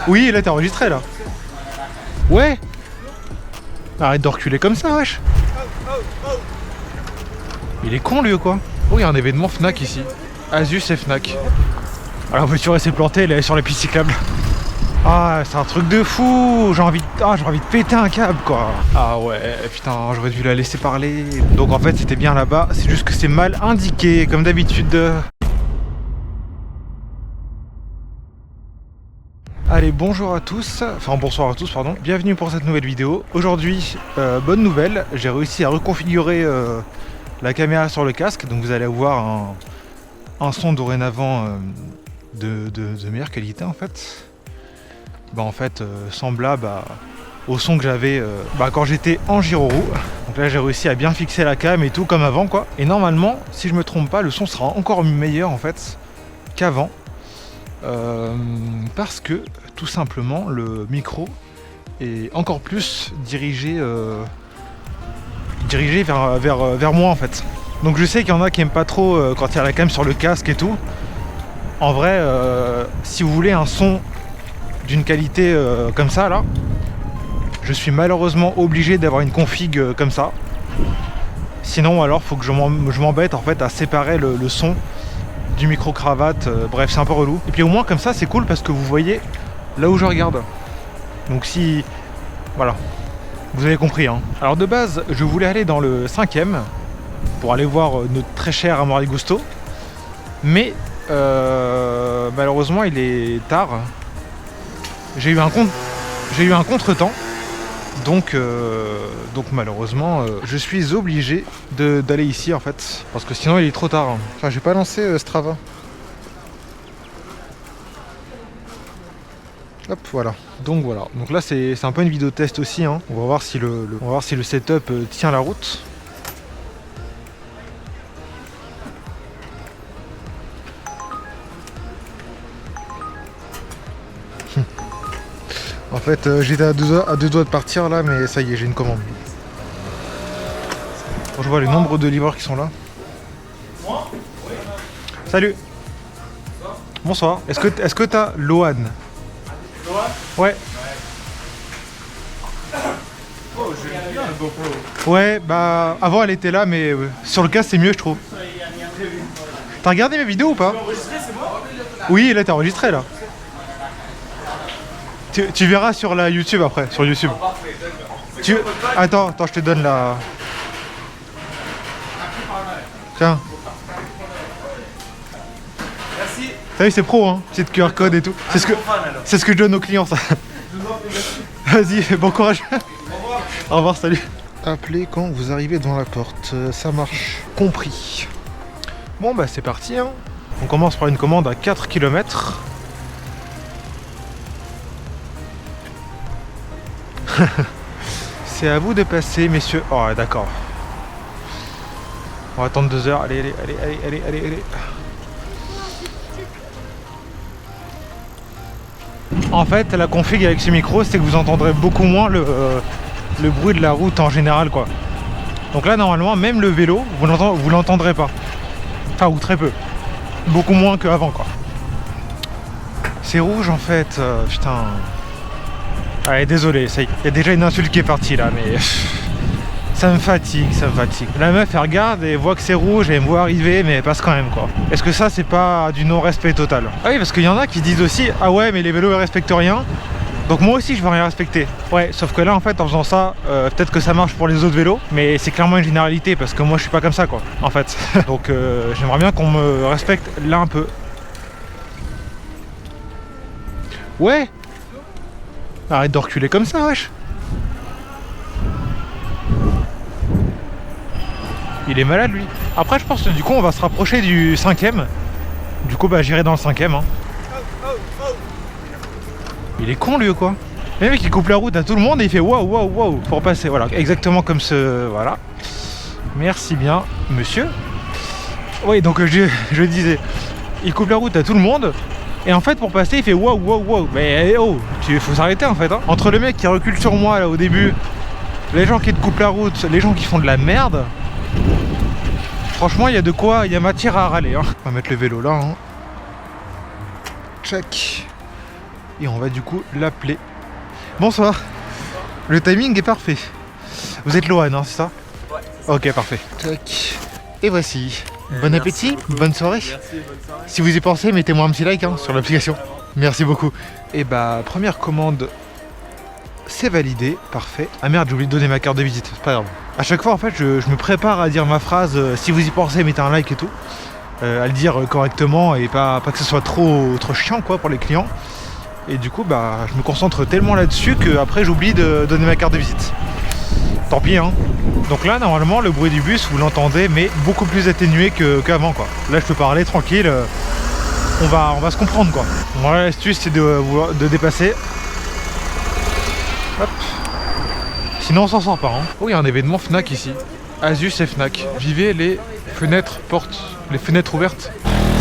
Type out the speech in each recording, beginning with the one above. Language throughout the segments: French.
Oui, là t'es enregistré là. Ouais. Arrête de reculer comme ça, wesh. Il est con lui ou quoi? Oh, il y a un événement Fnac ici. Asus et Fnac. Alors la voiture elle s'est plantée, elle est sur la piste cyclable. Ah, c'est un truc de fou. J'ai envie de péter un câble quoi. Ah ouais, putain, j'aurais dû la laisser parler. Donc en fait c'était bien là-bas, c'est juste que c'est mal indiqué comme d'habitude. Allez, bonjour à tous, enfin bonsoir à tous pardon, bienvenue pour cette nouvelle vidéo. Aujourd'hui, bonne nouvelle, j'ai réussi à reconfigurer la caméra sur le casque, donc vous allez avoir un son dorénavant de meilleure qualité en fait. Semblable au son que j'avais quand j'étais en gyro-roue. Donc là j'ai réussi à bien fixer la cam et tout comme avant quoi. Et normalement, si je me trompe pas, le son sera encore meilleur en fait qu'avant. Parce que tout simplement le micro est encore plus dirigé vers moi en fait. Donc je sais qu'il y en a qui aiment pas trop quand il y a la cam sur le casque et tout. En vrai, si vous voulez un son d'une qualité comme ça là, je suis malheureusement obligé d'avoir une config comme ça. Sinon alors faut que je m'embête en fait à séparer le son du micro cravate, bref c'est un peu relou. Et puis au moins comme ça c'est cool parce que vous voyez là où je regarde. Donc si... voilà. Vous avez compris hein. Alors de base je voulais aller dans le 5e pour aller voir notre très cher Amory Gusto. Mais malheureusement il est tard. J'ai eu un contretemps. Donc malheureusement je suis obligé d'aller ici en fait. Parce que sinon il est trop tard. Enfin j'ai pas lancé Strava. Hop voilà. Donc là c'est un peu une vidéo test aussi hein. On va voir si le setup tient la route. En fait j'étais à deux doigts de partir là, mais ça y est, j'ai une commande. Quand je vois le nombre de livreurs qui sont là. Salut. Bonsoir. Est-ce que t'as Loan? Ouais. Oh, j'aime bien le GoPro. Ouais, bah avant elle était là, mais sur le casque c'est mieux je trouve. T'as regardé mes vidéos ou pas? C'est moi? Oui, là t'es enregistré là. Tu verras sur la YouTube après, sur YouTube. Parfait, d'accord. Attends, je te donne la... Tiens. Merci. T'as vu c'est pro hein, petite QR code et tout. C'est ce que je donne aux clients ça. Vas-y, bon courage. Au revoir. Au revoir, salut. Appelez quand vous arrivez devant la porte, ça marche. Compris. Bon bah c'est parti hein. On commence par une commande à 4 km. C'est à vous de passer messieurs. Oh d'accord. On va attendre 2 heures. Allez. En fait la config avec ce micro c'est que vous entendrez beaucoup moins le bruit de la route en général quoi. Donc là normalement même le vélo vous l'entendrez pas. Enfin ou très peu. Beaucoup moins qu'avant quoi. C'est rouge en fait, putain. Allez désolé, il y a déjà une insulte qui est partie là mais ça me fatigue. La meuf elle regarde et voit que c'est rouge et elle me voit arriver mais elle passe quand même quoi. Est-ce que ça c'est pas du non-respect total? Ah oui parce qu'il y en a qui disent aussi ah ouais mais les vélos ils respectent rien. Donc moi aussi je veux rien respecter. Ouais sauf que là en fait en faisant ça peut-être que ça marche pour les autres vélos. Mais c'est clairement une généralité parce que moi je suis pas comme ça quoi en fait. Donc j'aimerais bien qu'on me respecte là un peu. Ouais. Arrête de reculer comme ça wesh. Il est malade lui. Après je pense que du coup on va se rapprocher du 5e. Du coup bah j'irai dans le 5e hein. Il est con lui ou quoi? Le mec il coupe la route à tout le monde et il fait waouh pour passer. Voilà, exactement comme ce... Voilà. Merci bien monsieur. Oui donc je disais, il coupe la route à tout le monde. Et en fait pour passer il fait waouh. Mais oh, faut s'arrêter en fait hein. Entre le mec qui recule sur moi là au début, les gens qui te coupent la route, les gens qui font de la merde. Franchement il y a de quoi, il y a matière à râler hein. On va mettre le vélo là hein. Check. Et on va du coup l'appeler. Bonsoir. Le timing est parfait. Vous êtes Lohan, hein, c'est ça? Ouais. Ok, parfait. Tac. Et voici. Bon appétit, bonne soirée. Merci, bonne soirée. Si vous y pensez, mettez-moi un petit like hein, sur l'application. Merci beaucoup. Et bah, première commande, c'est validé, parfait. Ah merde, j'ai oublié de donner ma carte de visite, c'est pas grave. À chaque fois, en fait, je me prépare à dire ma phrase, si vous y pensez, mettez un like et tout. À le dire correctement et pas que ce soit trop chiant quoi pour les clients. Et du coup, bah, je me concentre tellement là-dessus qu'après, j'oublie de donner ma carte de visite. Tant pis, hein. Donc là, normalement, le bruit du bus, vous l'entendez, mais beaucoup plus atténué qu'avant, quoi. Là, je peux parler tranquille. On va se comprendre, quoi. Voilà, l'astuce, c'est de dépasser. Hop. Sinon, on s'en sort pas, hein. Oh, il y a un événement Fnac ici. Asus et Fnac. Vivez les fenêtres portes, les fenêtres ouvertes.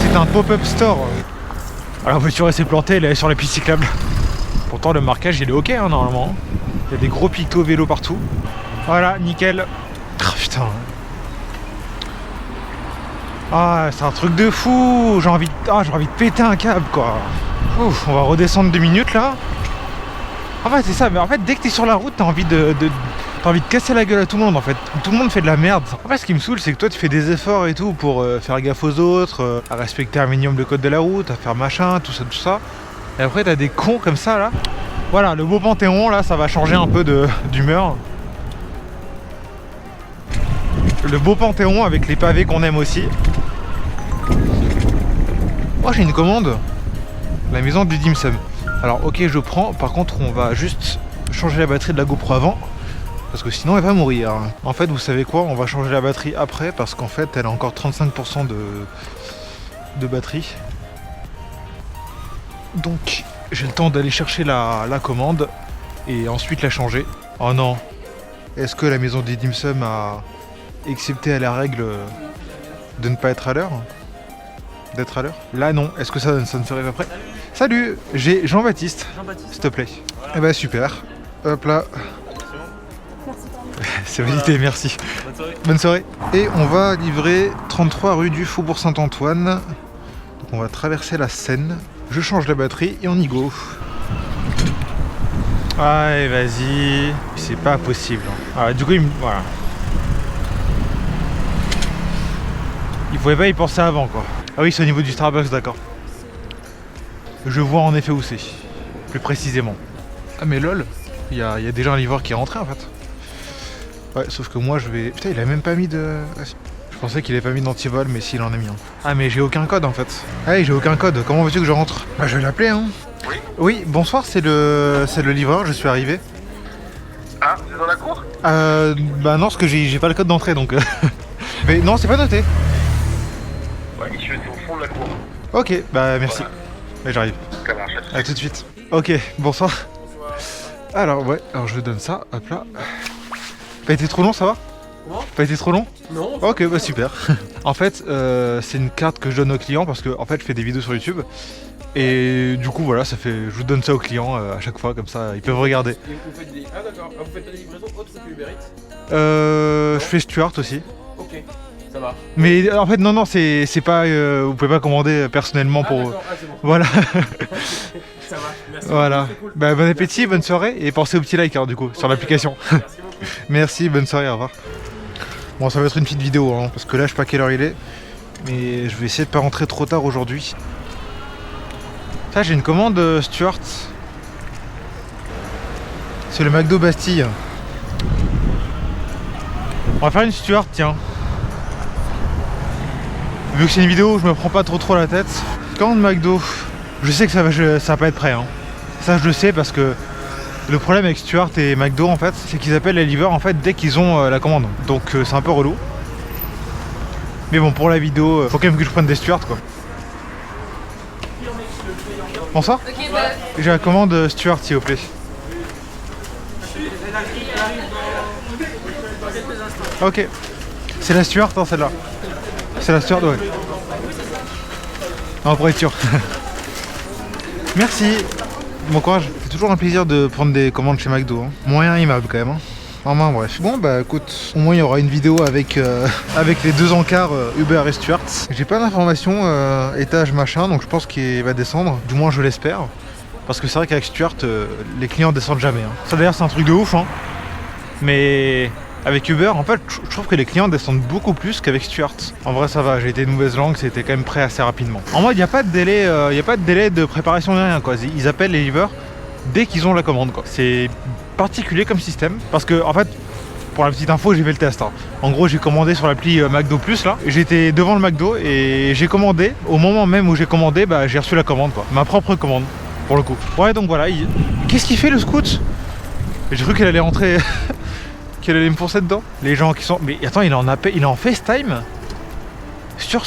C'est un pop-up store. Alors, la voiture, elle s'est plantée, elle est sur la piste cyclable. Pourtant, le marquage, il est ok, hein, normalement. Il y a des gros pictos vélo partout. Voilà, nickel. Oh putain. Ah, c'est un truc de fou. J'ai envie de péter un câble, quoi. Ouf, on va redescendre 2 minutes, là. En fait, c'est ça. Mais en fait, dès que t'es sur la route, t'as envie de casser la gueule à tout le monde, en fait. Tout le monde fait de la merde. En fait, ce qui me saoule, c'est que toi, tu fais des efforts et tout pour faire gaffe aux autres, à respecter un minimum le code de la route, à faire machin, tout ça. Et après, t'as des cons comme ça, là. Voilà, le beau Panthéon, là, ça va changer un peu d'humeur. Le beau Panthéon avec les pavés qu'on aime aussi. Oh, j'ai une commande. La maison du dim sum. Alors, ok, je prends. Par contre, on va juste changer la batterie de la GoPro avant. Parce que sinon, elle va mourir. En fait, vous savez quoi? On va changer la batterie après. Parce qu'en fait, elle a encore 35% de batterie. Donc, j'ai le temps d'aller chercher la commande. Et ensuite la changer. Oh non. Est-ce que la maison du dim sum a accepté à la règle de ne pas être à l'heure? D'être à l'heure? Là non, est-ce que ça ne serait pas prêt? Salut, j'ai Jean-Baptiste. Jean-Baptiste. S'il te plaît. Eh bah super. Hop là. C'est validé, merci. Bonne soirée. Bonne soirée. Et on va livrer 33 rue du Faubourg Saint-Antoine. Donc on va traverser la Seine. Je change la batterie et on y go. Allez, vas-y. C'est pas possible. Ah, du coup, voilà. Il pouvait pas y penser avant, quoi. Ah oui, c'est au niveau du Starbucks, d'accord. Je vois en effet où c'est. Plus précisément. Ah mais lol, il y a déjà un livreur qui est rentré en fait. Ouais, sauf que moi je vais... Putain, il a même pas mis de... Je pensais qu'il avait pas mis d'antivol, mais s'il en a mis un. Ah mais j'ai aucun code en fait. Ah oui, j'ai aucun code, comment veux-tu que je rentre? Bah je vais l'appeler hein. Oui. Oui, bonsoir, c'est le livreur, je suis arrivé. Ah, c'est dans la cour? Bah non, parce que j'ai pas le code d'entrée donc... Mais non, c'est pas noté. Ouais, je suis au fond de la cour. Ok, bah merci. Voilà. Ouais, j'arrive. Ça marche. A tout de suite. Ok, bonsoir. Alors ouais, alors je donne ça, hop là. Pas été trop long, ça va? Comment? Pas été trop long? Non. Ok, bah super. En fait, c'est une carte que je donne aux clients parce que en fait je fais des vidéos sur YouTube. Et du coup voilà, ça fait, je vous donne ça aux clients à chaque fois, comme ça ils peuvent regarder. Et vous faites des... Ah d'accord, vous faites des livraisons autres que Uber Eats? Je fais Stuart aussi. Ok, ça marche. Mais en fait non, c'est pas, vous pouvez pas commander personnellement pour... d'accord, ah c'est bon. Voilà. Ça marche, merci. Voilà. C'est cool. Bah bon appétit, bonne soirée et pensez au petit like hein, du coup sur l'application. Merci beaucoup. Merci, bonne soirée, au revoir. Bon, ça va être une petite vidéo, hein, parce que là, je sais pas quelle heure il est. Mais je vais essayer de pas rentrer trop tard aujourd'hui. Ça, j'ai une commande Stuart. C'est le McDo Bastille. On va faire une Stuart, tiens. Vu que c'est une vidéo où je me prends pas trop la tête. Commande McDo. Je sais que ça va pas être prêt, hein. Ça, je le sais parce que le problème avec Stuart et McDo en fait, c'est qu'ils appellent les livreurs en fait dès qu'ils ont la commande. Donc c'est un peu relou. Mais bon, pour la vidéo, faut quand même que je prenne des Stuart quoi. Bonsoir. Ok, bah, J'ai la commande Stuart s'il vous plaît. Ok. C'est la Stuart hein, celle-là. C'est la Stuart, ouais. Non, pour être sûr. Merci. Bon courage. C'est toujours un plaisir de prendre des commandes chez McDo. Hein. Moyen aimable quand même. Hein. Enfin bref. Bon bah écoute, au moins il y aura une vidéo avec, avec les deux encarts Uber et Stuart. J'ai pas d'informations étage machin, donc je pense qu'il va descendre. Du moins je l'espère. Parce que c'est vrai qu'avec Stuart, les clients descendent jamais. Hein. Ça d'ailleurs c'est un truc de ouf. Hein. Mais avec Uber, en fait, je trouve que les clients descendent beaucoup plus qu'avec Stuart. En vrai, ça va. J'ai été de mauvaise langue, c'était quand même prêt assez rapidement. En mode, il n'y a pas de délai, de préparation ni rien. Quoi. Ils appellent les livreurs dès qu'ils ont la commande. Quoi. C'est particulier comme système. Parce que, en fait, pour la petite info, j'ai fait le test. Hein. En gros, j'ai commandé sur l'appli McDo Plus là. J'étais devant le McDo et j'ai commandé. Au moment même où j'ai commandé, bah, j'ai reçu la commande, quoi. Ma propre commande, pour le coup. Ouais, donc voilà. Qu'est-ce qu'il fait le scout? J'ai cru qu'elle allait rentrer. Qu'elle allait me foncer dedans. Les gens qui sont. Mais attends, il est en FaceTime sur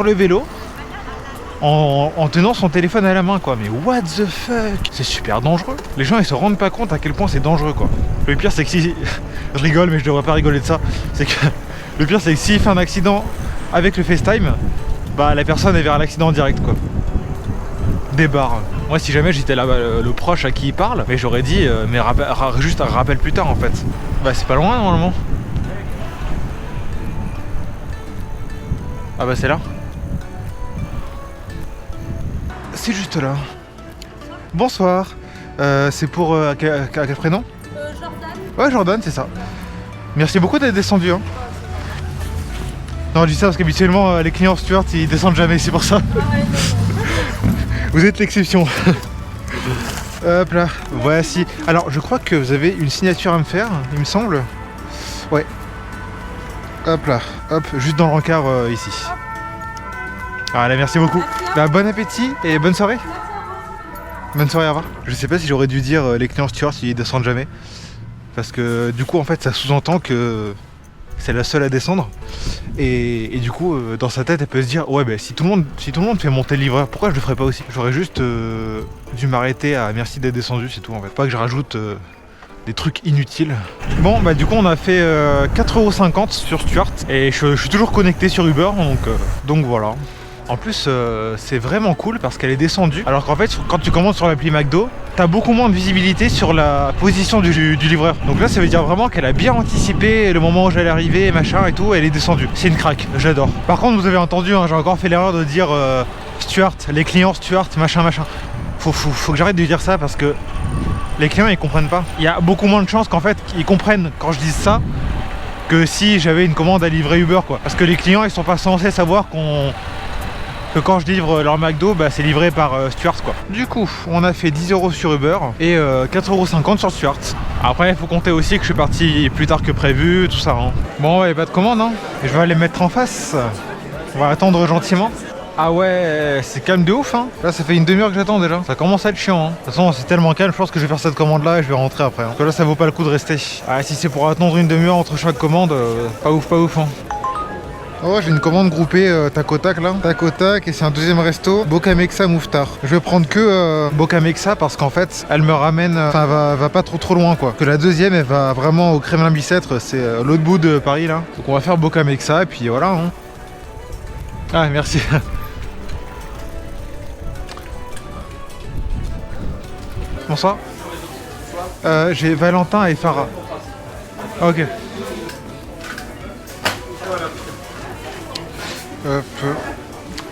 le vélo en tenant son téléphone à la main, quoi. Mais what the fuck? C'est super dangereux. Les gens ils se rendent pas compte à quel point c'est dangereux, quoi. Le pire c'est que si je rigole, mais je devrais pas rigoler de ça, c'est que le pire c'est que s'il fait un accident avec le FaceTime, bah la personne elle verra l'accident direct, quoi. Des barres. Moi si jamais j'étais là le proche à qui il parle, mais j'aurais dit mais juste un rappel plus tard en fait. Bah c'est pas loin normalement. Ah bah c'est là. C'est juste là. Bonsoir. C'est pour quel prénom? Jordan. Ouais, Jordan, c'est ça. Merci beaucoup d'être descendu. Hein. Non, je dis ça parce qu'habituellement les clients Stuart ils descendent jamais, c'est pour ça. Vous êtes l'exception. Hop là, voici. Alors, je crois que vous avez une signature à me faire, il me semble. Ouais. Hop là, hop, juste dans l'encart ici. Voilà, merci beaucoup. Bah, bon appétit et bonne soirée. Bonne soirée, au revoir. Je sais pas si j'aurais dû dire les clients Stuart ils descendent jamais. Parce que du coup, en fait, ça sous-entend que c'est la seule à descendre. Et du coup, dans sa tête, elle peut se dire ouais, bah, si tout le monde fait monter le livreur, pourquoi je le ferais pas aussi? J'aurais juste dû m'arrêter à merci d'être descendu, c'est tout en fait. Pas que je rajoute des trucs inutiles. Bon, bah du coup, on a fait 4,50€ sur Stuart et je suis toujours connecté sur Uber, donc voilà. En plus, c'est vraiment cool parce qu'elle est descendue. Alors qu'en fait, quand tu commandes sur l'appli McDo, t'as beaucoup moins de visibilité sur la position du livreur. Donc là, ça veut dire vraiment qu'elle a bien anticipé le moment où j'allais arriver, machin et tout. Elle est descendue. C'est une craque, j'adore. Par contre, vous avez entendu, hein, j'ai encore fait l'erreur de dire Stuart, les clients Stuart, machin. Faut que j'arrête de dire ça parce que les clients ils comprennent pas. Il y a beaucoup moins de chances qu'en fait ils comprennent quand je dis ça que si j'avais une commande à livrer Uber, quoi. Parce que les clients ils sont pas censés savoir que quand je livre leur McDo, bah, c'est livré par Stuart, quoi. Du coup, on a fait 10€ sur Uber et 4,50€ sur Stuart. Après, il faut compter aussi que je suis parti plus tard que prévu, tout ça. Hein. Bon, ouais, pas de commande, hein. Je vais aller mettre en face. On va attendre gentiment. Ah ouais, c'est calme de ouf, hein. Là, ça fait une demi-heure que j'attends déjà. Ça commence à être chiant, hein. De toute façon, c'est tellement calme, je pense que je vais faire cette commande-là et je vais rentrer après. Hein. Parce que là, ça vaut pas le coup de rester. Ah, si c'est pour attendre une demi-heure entre chaque commande, pas ouf, hein. Oh, j'ai une commande groupée tac au tac là. Tac au tac, et c'est un deuxième resto. Bocamexa Mouftar. Je vais prendre que Bocamexa parce qu'en fait, elle me ramène. Enfin, va pas trop loin, quoi. Que la deuxième, elle va vraiment au Kremlin-Bicêtre. C'est l'autre bout de Paris là. Donc on va faire Bocamexa et puis voilà. Hein. Ah, merci. Bonsoir. J'ai Valentin et Farah. Ok. Hop,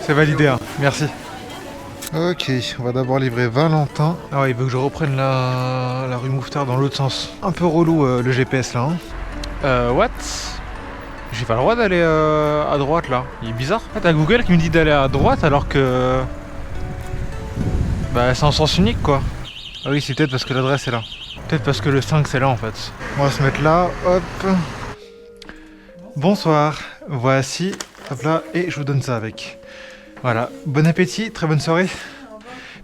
c'est validé, hein. Merci. Ok, on va d'abord livrer Valentin. Ah ouais, il veut que je reprenne la rue Mouffetard dans l'autre sens. Un peu relou le GPS là. Hein. What? J'ai pas le droit d'aller à droite là. Il est bizarre. En fait, t'as Google qui me dit d'aller à droite alors que... Bah c'est en sens unique, quoi. Ah oui, c'est peut-être parce que l'adresse est là. Peut-être parce que le 5 c'est là en fait. On va se mettre là, hop. Bonsoir, voici... Hop là, et je vous donne ça avec. Voilà, bon appétit, très bonne soirée.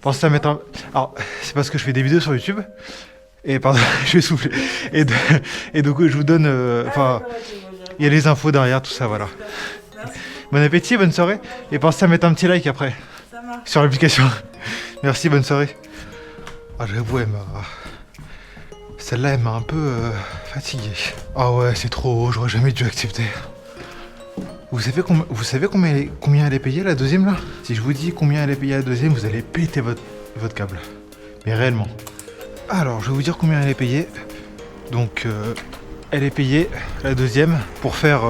Pensez à mettre un... Alors, c'est parce que je fais des vidéos sur YouTube. Et pardon, je vais souffler. Et donc, je vous donne... Enfin, il y a les infos derrière, tout ça, voilà. Bon appétit, bonne soirée. Et pensez à mettre un petit like après. Sur l'application. Merci, bonne soirée. Ah, j'avoue, celle-là, elle m'a un peu fatigué. Ah ouais, c'est trop haut, j'aurais jamais dû accepter. Vous savez combien elle est payée la deuxième là? Si je vous dis combien elle est payée la deuxième, vous allez péter votre câble. Mais réellement. Alors, je vais vous dire combien elle est payée. Donc, elle est payée, la deuxième, pour faire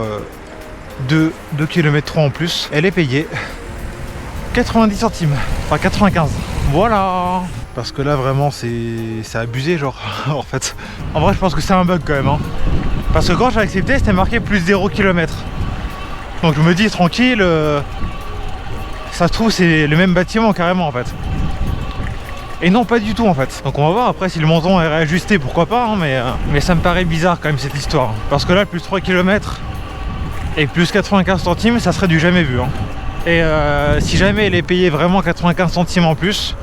2 km 3 en plus. Elle est payée 90 centimes, enfin 95. Voilà. Parce que là vraiment c'est abusé genre en fait. En vrai je pense que c'est un bug quand même hein. Parce que quand j'ai accepté c'était marqué plus 0 km. Donc je me dis tranquille, ça se trouve c'est le même bâtiment carrément en fait. Et non pas du tout en fait. Donc on va voir après si le montant est réajusté, pourquoi pas hein, mais ça me paraît bizarre quand même cette histoire. Parce que là plus 3 km et plus 95 centimes ça serait du jamais vu hein. Et si jamais elle est payée vraiment 95 centimes en plus,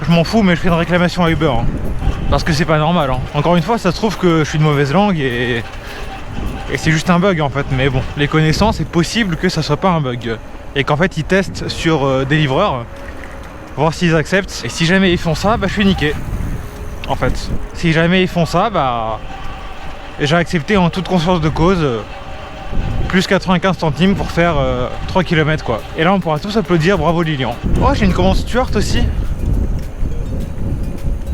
je m'en fous mais je fais une réclamation à Uber hein. Parce que c'est pas normal hein. Encore une fois ça se trouve que je suis de mauvaise langue et c'est juste un bug en fait. Mais bon, les connaissances c'est possible que ça soit pas un bug. Et qu'en fait ils testent sur des livreurs, voir s'ils acceptent. Et si jamais ils font ça, bah je suis niqué. En fait, si jamais ils font ça, bah j'ai accepté en toute conscience de cause plus 95 centimes pour faire 3 km quoi. Et là on pourra tous applaudir, bravo Lilian. Oh j'ai une commande Stuart aussi.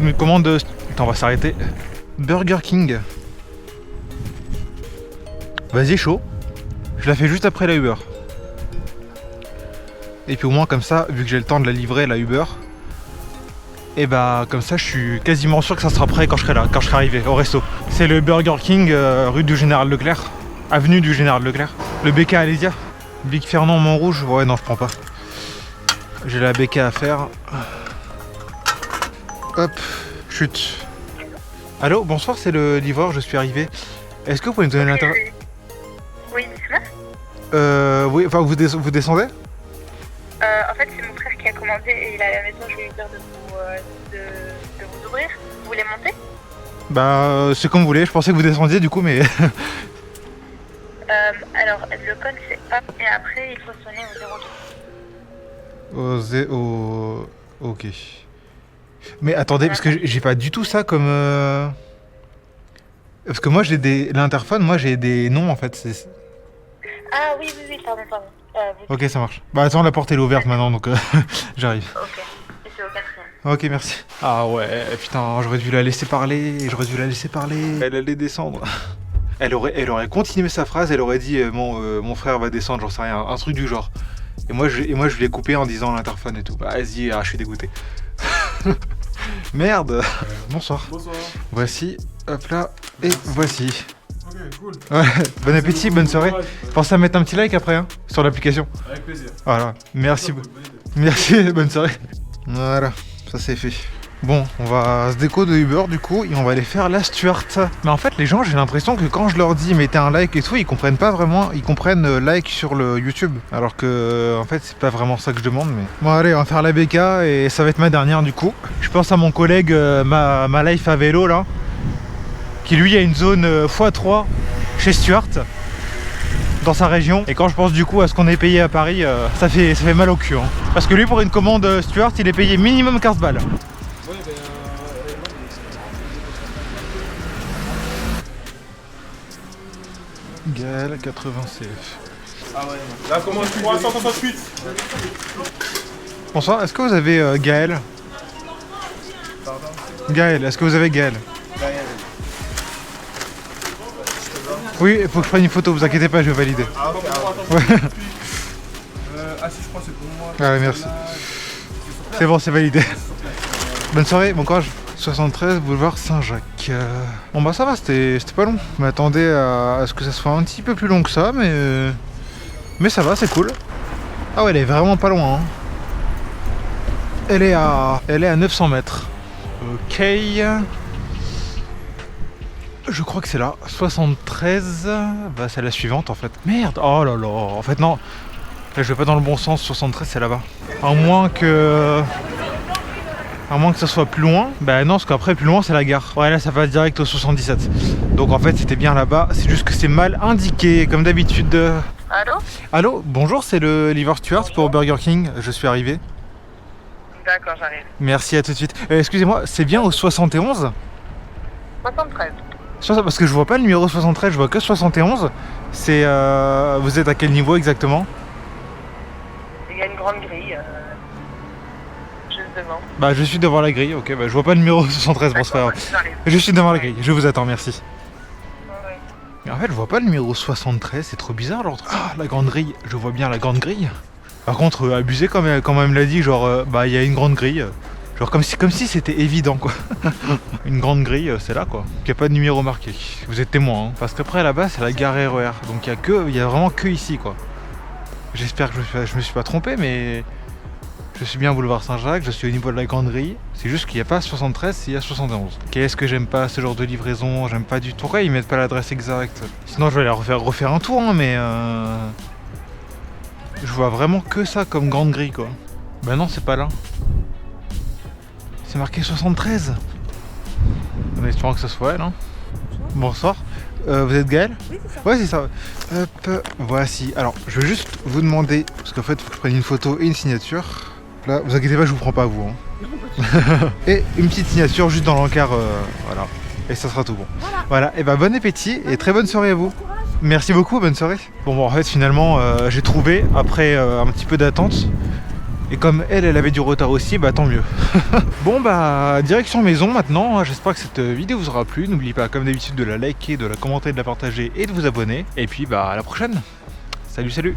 Une commande de... Attends on va s'arrêter. Burger King. Vas-y chaud. Je la fais juste après la Uber. Et puis au moins comme ça, vu que j'ai le temps de la livrer la Uber, et bah comme ça je suis quasiment sûr que ça sera prêt quand je serai là, quand je serai arrivé au resto. C'est le Burger King rue du Général Leclerc. Avenue du Général Leclerc. Le BK Alésia. Big Fernand Montrouge. Ouais non je prends pas. J'ai la BK à faire. Hop, chute. Allô, bonsoir, c'est le livreur, je suis arrivé. Est-ce que vous pouvez me donner l'intérieur? Oui, c'est là. Oui, enfin vous descendez? En fait, c'est mon frère qui a commandé et il est à la maison. Je vais lui dire de vous ouvrir. Vous voulez monter? Bah, c'est comme vous voulez. Je pensais que vous descendiez du coup, mais. Alors, le code c'est hop et après il faut sonner au 02. Ok. Mais attendez, parce que j'ai pas du tout ça comme. Parce que moi j'ai l'interphone, moi j'ai des noms en fait. Ah oui, pardon. Ok, ça marche. Bah attends, la porte elle est ouverte maintenant donc j'arrive. Ok, et c'est au 4ème. Ok, merci. Ah ouais, putain, j'aurais dû la laisser parler. Elle allait descendre. Elle aurait continué sa phrase, elle aurait dit mon frère va descendre, j'en sais rien, un truc du genre. Et moi je l'ai coupé en disant l'interphone et tout. Bah vas-y, je suis dégoûté. Merde. Bonsoir. Bonsoir. Voici, hop là, et voici. Ok, cool. Ouais, bon appétit, bonne soirée. Pensez à mettre un petit like après hein, sur l'application. Avec plaisir. Voilà, merci. Merci, bonne soirée. Voilà, ça c'est fait. Bon, on va se déco de Uber du coup et on va aller faire la Stuart. Mais en fait les gens j'ai l'impression que quand je leur dis mettez un like et tout, ils comprennent pas vraiment, ils comprennent like sur le YouTube. Alors que en fait c'est pas vraiment ça que je demande mais... Bon allez on va faire la BK et ça va être ma dernière du coup. Je pense à mon collègue ma life à vélo là, qui lui a une zone x3 chez Stuart dans sa région. Et quand je pense du coup à ce qu'on est payé à Paris, ça fait mal au cul hein. Parce que lui pour une commande Stuart il est payé minimum 15 balles. Gaël 80 CF. Ah ouais. Là, comment tu 368. Bonsoir, est-ce que vous avez Gaël? Gaël, est-ce que vous avez Gaël? Oui, il faut que je prenne une photo, vous inquiétez pas, je vais valider. Ah ok, Ouais. Ah si, je crois que c'est pour moi. Ah ouais, merci. C'est bon, c'est validé. Bonne soirée, bon courage. 73 boulevard Saint-Jacques. Bon bah ça va, c'était pas long. Je m'attendais à ce que ça soit un petit peu plus long que ça, mais ça va, c'est cool. Ah ouais, elle est vraiment pas loin. Hein. Elle est à 900 mètres. Ok. Je crois que c'est là. 73. Bah c'est la suivante en fait. Merde. Oh là là. En fait non. Là, je vais pas dans le bon sens. 73 c'est là-bas. À moins que ça soit plus loin. Bah non, parce qu'après plus loin c'est la gare. Ouais là ça va direct au 77. Donc en fait c'était bien là-bas. C'est juste que c'est mal indiqué comme d'habitude. Allô? Allô, bonjour, c'est le livreur Stuart pour Burger King. Je suis arrivé. D'accord, j'arrive. Merci, à tout de suite. Excusez-moi, c'est bien au 71? 73. Parce que je vois pas le numéro 73, je vois que 71. C'est vous êtes à quel niveau exactement? Il y a une grande grille. Juste devant. Bah je suis devant la grille, ok, bah je vois pas le numéro 73, bon c'est pas grave. J'arrive. Je suis devant la grille, je vous attends, merci. Ouais. Mais en fait je vois pas le numéro 73, c'est trop bizarre l'ordre. Ah, la grande grille, je vois bien la grande grille. Par contre, abusé quand même l'a dit, genre bah il y a une grande grille. Genre comme si c'était évident quoi. Une grande grille, c'est là quoi. Il n'y a pas de numéro marqué. Vous êtes témoin, hein. Parce qu'après là-bas c'est la gare RER. Donc il y a vraiment que ici quoi. J'espère que je me suis pas trompé, mais je suis bien boulevard Saint-Jacques, je suis au niveau de la grande grille. C'est juste qu'il n'y a pas 73, il y a 71. Qu'est-ce que j'aime pas ce genre de livraison, j'aime pas du tout. Pourquoi ils mettent pas l'adresse exacte? Sinon je vais aller refaire un tour, hein, mais je vois vraiment que ça comme grande grille quoi. Bah non, c'est pas là. C'est marqué 73. En espérant que ce soit elle. Hein. Bonsoir. Vous êtes Gaël? Oui, c'est ça. Ouais, c'est ça. Hop, voici. Alors, je vais juste vous demander, parce qu'en fait, il faut que je prenne une photo et une signature. Là, vous inquiétez pas, je vous prends pas à vous. Hein. Et une petite signature juste dans l'encart. Voilà. Et ça sera tout bon. Voilà. Et bah, bon appétit et très bonne soirée à vous. Merci beaucoup, bonne soirée. Bon, en fait, finalement, j'ai trouvé, après un petit peu d'attente. Et comme elle avait du retard aussi, bah tant mieux. Bon bah direction maison maintenant, j'espère que cette vidéo vous aura plu. N'oubliez pas comme d'habitude de la liker, de la commenter, de la partager et de vous abonner. Et puis bah à la prochaine. Salut.